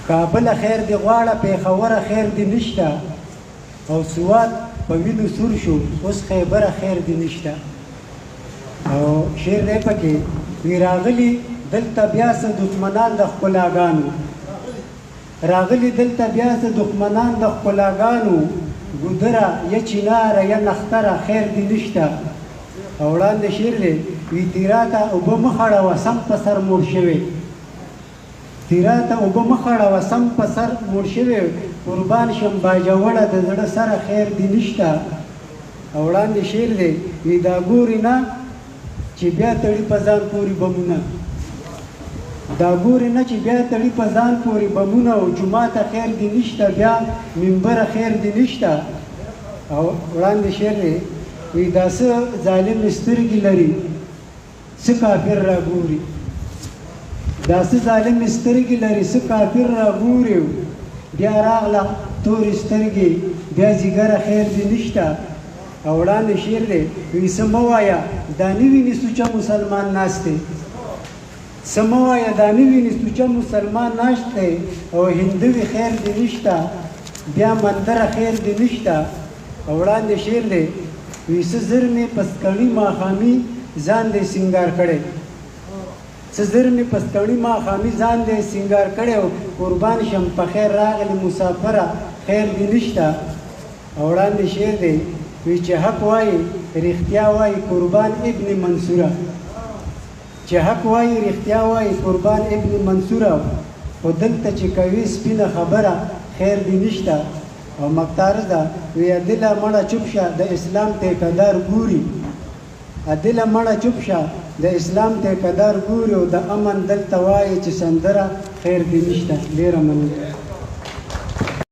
کابل خیر دی غواړه پیښور خیر دی نشته او سوات په وینو سور شو اوس خیبر خیر دی نشته او شعر دی پکې وی راغلی دلته بیا څه دښمنان د ښکلاګانو راغلی دلته بیا څه دښمنان د ښکلاګانو ګودره یا چیناره یا نختره خیر دی نشته او وړاندې شعر دی وی تیراته اوبه مه خړوه سم په سر موړ شوی تیراته اوبه مه خړوه سم په سر موړ شوی قربان شم باجوړه د زړه سره خیر دی نشته او وړاندې شعر دی وی دا ګورې نه چې بیا تړي په ځان پورې بمونه دا ګورې نه چې بیا تړي په ځان پورې بمونه او جوماته خیر دی نشته بیا منبره خیر دی نشته او وړاندې شعر دی وی دا څه ظالم سترګې لري څه کافر را ګوري دا څه ظالم سترګې لري څه کافر را ګوري بیا راغله تورې سترګې بیا ځیګره خیر دی نشته او وړاندې شعر دی وی څه مه وایه دا نه ویني سوچه مسلمان ناست دی څه مه وایه دا نه ویني سوچه مسلمان ناست دی او هندوي خیر دی نشته بیا مندره خیر دی نشته او وړاندې شعر دی وی څه زر مې پسکړي ماښامي ځان دی سینګار کړی څه زر مې پسکړي ماښامي ځان دی سینګار کړی او قربان شم په خیر راغلی مسافره خیر دی نشته او وړاندې شعر دی وی چې حق وایي رښتیا وایي قربان ابن منصوره چې حق وایي رښتیا وایي قربان ابن منصوره خو دلته چې کوي سپینه خبره خیر دی نشته او مقتاره ده وی دله مړه چوپ شه د اسلام ټیکهدار ګوري دله مړه چوپ شه د اسلام ټیکهدار ګوري او د امن دلته وایي چې سندره خیر دی نشته ډېره مننه